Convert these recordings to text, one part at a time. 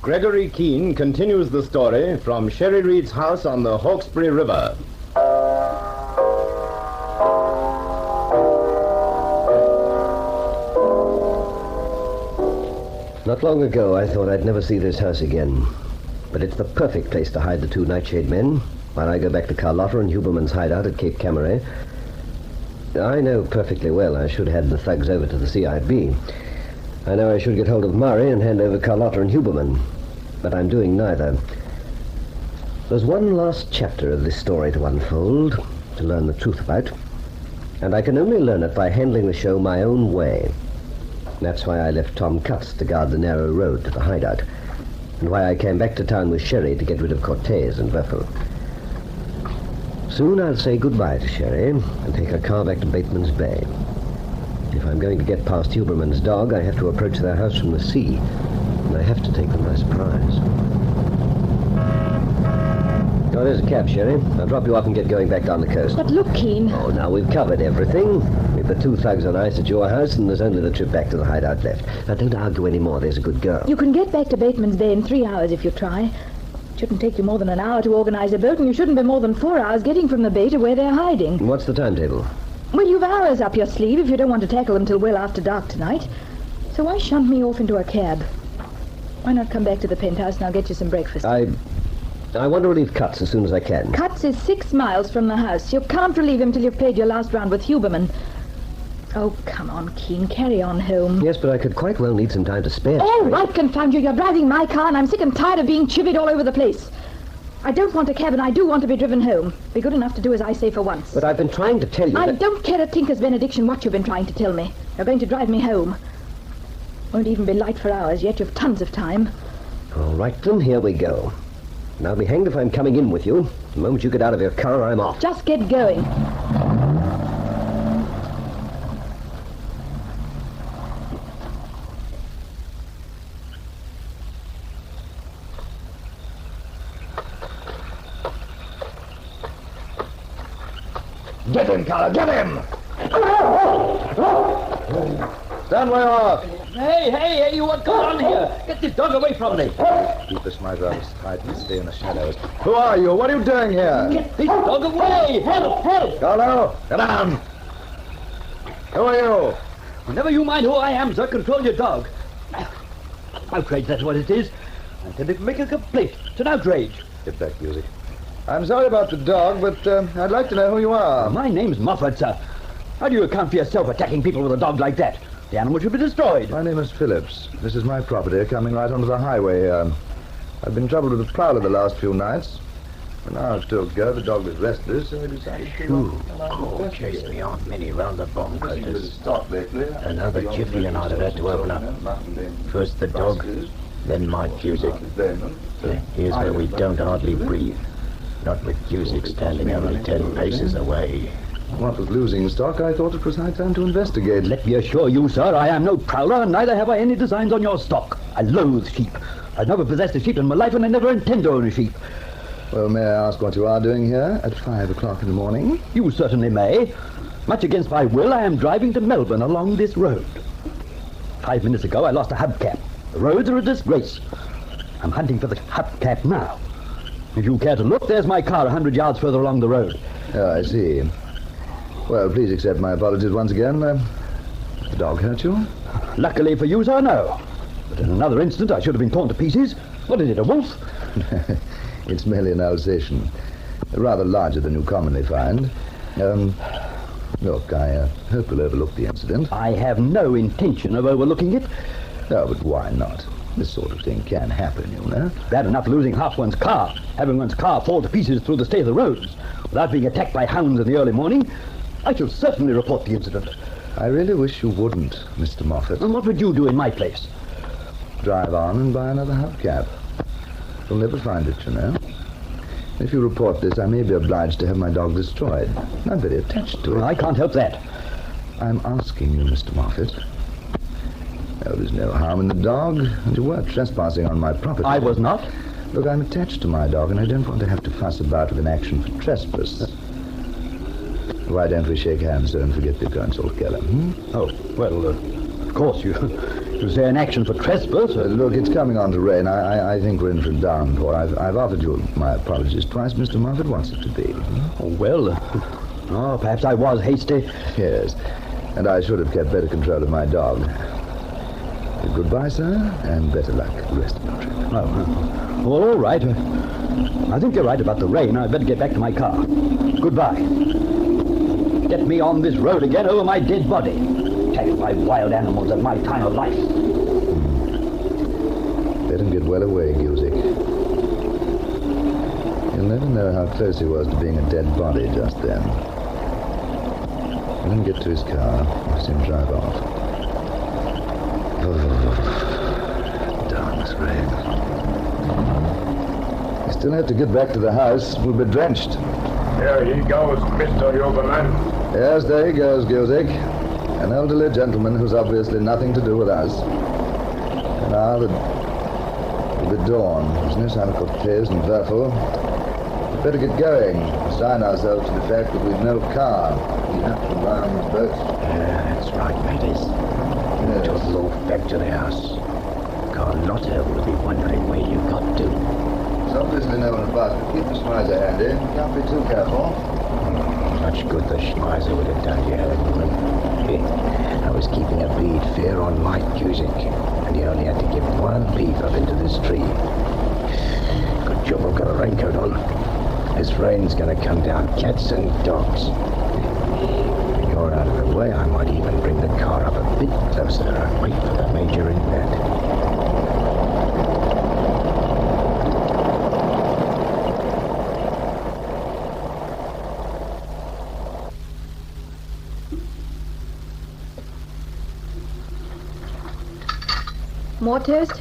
Gregory Keene continues the story from Sherry Reed's house on the Hawkesbury River. Not long ago, I thought I'd never see this house again. But it's the perfect place to hide the two NightShade men while I go back to Carlotta and Huberman's hideout at Cape Camaret. I know perfectly well I should have the thugs over to the CIB. I know I should get hold of Murray and hand over Carlotta and Huberman. But I'm doing neither. There's one last chapter of this story to unfold, to learn the truth about. And I can only learn it by handling the show my own way. That's why I left Tom Cutts to guard the narrow road to the hideout, and why I came back to town with Sherry to get rid of Cortez and Werfel. Soon I'll say goodbye to Sherry and take her car back to Bateman's Bay. If I'm going to get past Huberman's dog, I have to approach their house from the sea, and I have to take them by surprise. Oh, there's a cab, Sherry. I'll drop you off and get going back down the coast. But look, Keene. Oh, now we've covered everything. We've the two thugs on ice at your house, and there's only the trip back to the hideout left. Now, don't argue any more. There's a good girl. You can get back to Bateman's Bay in 3 hours if you try. It shouldn't take you more than an hour to organize a boat, and you shouldn't be more than 4 hours getting from the bay to where they're hiding. What's the timetable? Well, you've hours up your sleeve if you don't want to tackle them till well after dark tonight. So why shunt me off into a cab? Why not come back to the penthouse and I'll get you some breakfast? I want to relieve Cutts as soon as I can. Cutts is 6 miles from the house. You can't relieve him till you've played your last round with Huberman. Oh, come on, Keene. Carry on home. Yes, but I could quite well need some time to spare. All right, confound you. You're driving my car, and I'm sick and tired of being chivied all over the place. I don't want a cab, and I do want to be driven home. Be good enough to do as I say for once. But I've been trying to tell you I that... don't care a tinker's benediction what you've been trying to tell me. You're going to drive me home. Won't even be light for hours yet. You've tons of time. All right, then, here we go. And I'll be hanged if I'm coming in with you. The moment you get out of your car, I'm off. Just get going. Get him, Carla, get him! Stand where you are. Hey, you what going on here? Get this dog away from me. Keep the smite arms tight and stay in the shadows. Who are you? What are you doing here? Get this dog away! Help! Carlo, get down! Who are you? Never you mind who I am, sir. Control your dog. Outrage, that's what it is. I intended to make a complaint. It's an outrage. Get back, music. I'm sorry about the dog, but I'd like to know who you are. My name's Moffat, sir. How do you account for yourself attacking people with a dog like that? The animal should be destroyed. My name is Phillips. This is my property coming right onto the highway. I've been troubled with a prowler the last few nights. An hour or two ago, the dog was restless, so we decided to... Chased me on Minnie round the bomb cutters. lately. Another jiffy and I'd have had to open up. First the dog, then my music. Here's where we don't hardly breathe. Not with music standing only 10 paces away. What with losing stock, I thought it was high time to investigate. Let me assure you, sir, I am no prowler, and neither have I any designs on your stock. I loathe sheep. I've never possessed a sheep in my life, and I never intend to own a sheep. Well, may I ask what you are doing here at 5 o'clock in the morning? You certainly may. Much against my will, I am driving to Melbourne along this road. 5 minutes ago, I lost a hubcap. The roads are a disgrace. I'm hunting for the hubcap now. If you care to look, there's my car 100 yards further along the road. Oh, I see. Well, please accept my apologies once again. The dog hurt you? Luckily for you, sir, no. But in another instant, I should have been torn to pieces. What is it, a wolf? It's merely an Alsatian. Rather larger than you commonly find. Look, I hope you'll overlook the incident. I have no intention of overlooking it. Oh, but why not? This sort of thing can happen, you know. Bad enough losing half one's car, having one's car fall to pieces through the state of the roads, without being attacked by hounds in the early morning. I shall certainly report the incident. I really wish you wouldn't, Mr. Moffat. And what would you do in my place? Drive on and buy another hubcap. You'll never find it, you know. If you report this, I may be obliged to have my dog destroyed. I'm very attached to it. Well, I can't help that. I'm asking you, Mr. Moffat. Oh, there's no harm in the dog, and you were trespassing on my property. I was not. Look, I'm attached to my dog, and I don't want to have to fuss about with an action for trespass. Why don't we shake hands, sir, and forget the Colonel Keller, Oh, well, of course, you to say an action for trespass. Look, it's coming on to rain. I think we're in for a downpour. I've offered you my apologies twice. Mr. Moffat wants it to be. Oh, well, perhaps I was hasty. Yes, and I should have kept better control of my dog. Goodbye, sir, and better luck the rest of the trip. Oh, well, all right. I think you're right about the rain. I'd better get back to my car. Goodbye. Get me on this road again over my dead body. Attacked by wild animals at my time of life. Let him get well away, Gusick. You'll never know how close he was to being a dead body just then. Let him get to his car. Watch him drive off. Oh, darn this rain. We still have to get back to the house. We'll be drenched. There he goes, Mr. Huberman. Yes, there he goes, Gusick. An elderly gentleman who's obviously nothing to do with us. And now the dawn. There's no sign of Cortez and Werfel. We'd better get going. Resign ourselves to the fact that we've no car. We have to rely on the boat. Yeah, that's right, mateys. Yes. Just go back to the house. Carlotta will be wondering where you got to. There's obviously no one about, but keep the Schmeiser handy. Can't be too careful. Much good the Schmeiser would have done you, woman. I was keeping a bead fair on Mike Cusick, and he only had to give one peep up into this tree. Good job I've got a raincoat on. This rain's gonna come down cats and dogs. When you're out of the way, I might even bring the car up a bit closer and wait for the Major in bed. More toast?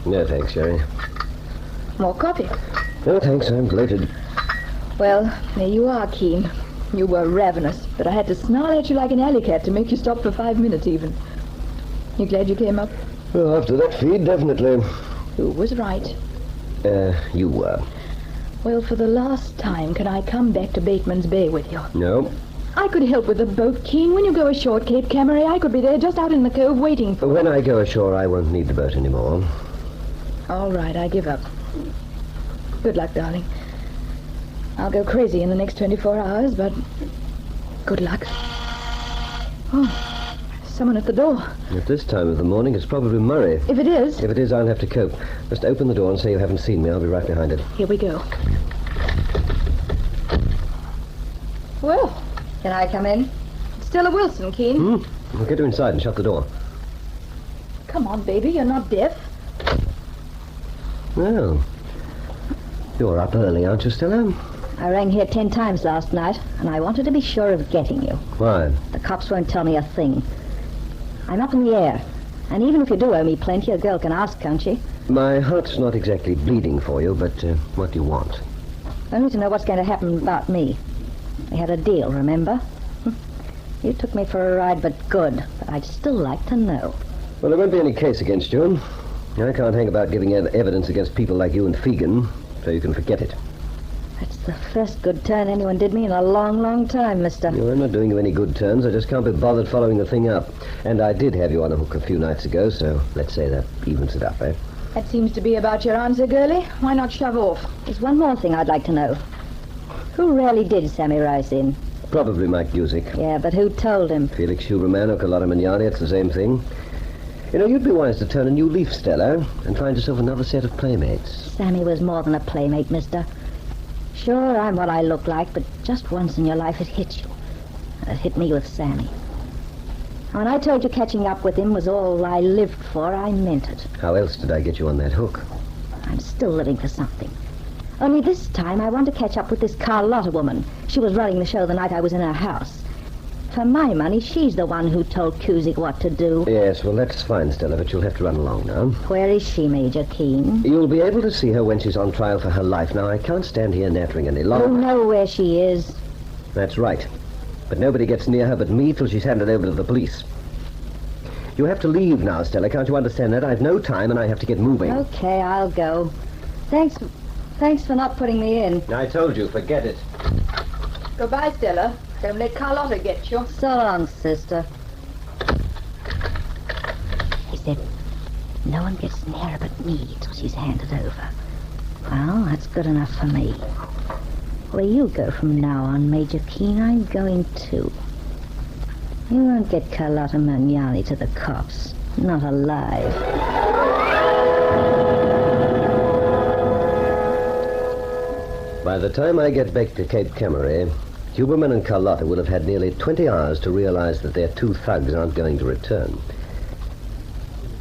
No, thanks, Sherry. More coffee? No, thanks, I'm bloated. Well, there you are, Keen. You were ravenous, but I had to snarl at you like an alley cat to make you stop for 5 minutes even. You glad you came up? Well, after that feed, definitely. Who was right? You were. Well, for the last time, can I come back to Bateman's Bay with you? No. I could help with the boat, Keen. When you go ashore at Cape Camaret, I could be there just out in the cove waiting for... When I go ashore, I won't need the boat anymore. All right, I give up. Good luck, darling. I'll go crazy in the next 24 hours, but good luck. Oh, someone at the door. At this time of the morning, it's probably Murray. If it is... If it is, I'll have to cope. Just open the door and say you haven't seen me. I'll be right behind it. Here we go. Well, can I come in? It's Stella Wilson, Keen. I'll get her inside and shut the door. Come on, baby, you're not deaf. Well, you're up early, aren't you, Stella? I rang here 10 times last night, and I wanted to be sure of getting you. Why? The cops won't tell me a thing. I'm up in the air, and even if you do owe me plenty, a girl can ask, can't she? My heart's not exactly bleeding for you, but what do you want? Only to know what's going to happen about me. We had a deal, remember? You took me for a ride, but good. But I'd still like to know. Well, there won't be any case against you. I can't hang about giving evidence against people like you and Fegan, so you can forget it. That's the first good turn anyone did me in a long, long time, mister. No, I'm not doing you any good turns. I just can't be bothered following the thing up. And I did have you on a hook a few nights ago, so let's say that evens it up, eh? That seems to be about your answer, girlie. Why not shove off? There's one more thing I'd like to know. Who really did Sammy Rice in? Probably Mike Busick. Yeah, but who told him? Felix Huberman or Carlotta Mignani, it's the same thing. You know, you'd be wise to turn a new leaf, Stella, and find yourself another set of playmates. Sammy was more than a playmate, mister. Sure, I'm what I look like, but just once in your life it hits you. And it hit me with Sammy. When I told you catching up with him was all I lived for, I meant it. How else did I get you on that hook? I'm still living for something. Only this time I want to catch up with this Carlotta woman. She was running the show the night I was in her house. For my money, she's the one who told Cusick what to do. Yes, well, that's fine, Stella, but you'll have to run along now. Where is she, Major Keene? You'll be able to see her when she's on trial for her life. Now, I can't stand here nattering any longer. You know where she is. That's right. But nobody gets near her but me till she's handed over to the police. You have to leave now, Stella. Can't you understand that? I've no time and I have to get moving. Okay, I'll go. Thanks for not putting me in. I told you, forget it. Goodbye, Stella. Don't let Carlotta get you. So long, sister. Is no one gets near her but me till she's handed over. Well, that's good enough for me. Where you go from now on, Major Keene, I'm going too. You won't get Carlotta Magnani to the cops. Not alive. By the time I get back to Cape Camere, Huberman and Carlotta will have had nearly 20 hours to realize that their two thugs aren't going to return.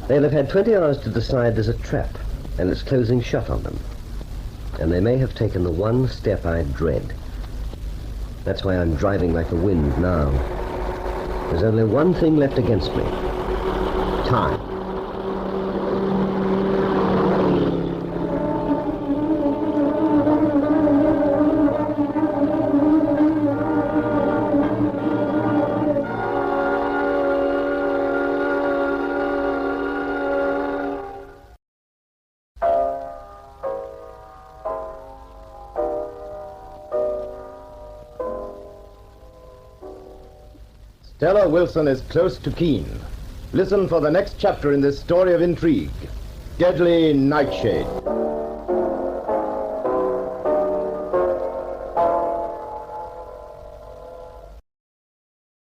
They'll have had 20 hours to decide there's a trap, and it's closing shut on them. And they may have taken the one step I dread. That's why I'm driving like the wind now. There's only one thing left against me. Time. Stella Wilson is close to Keene. Listen for the next chapter in this story of intrigue. Deadly Nightshade.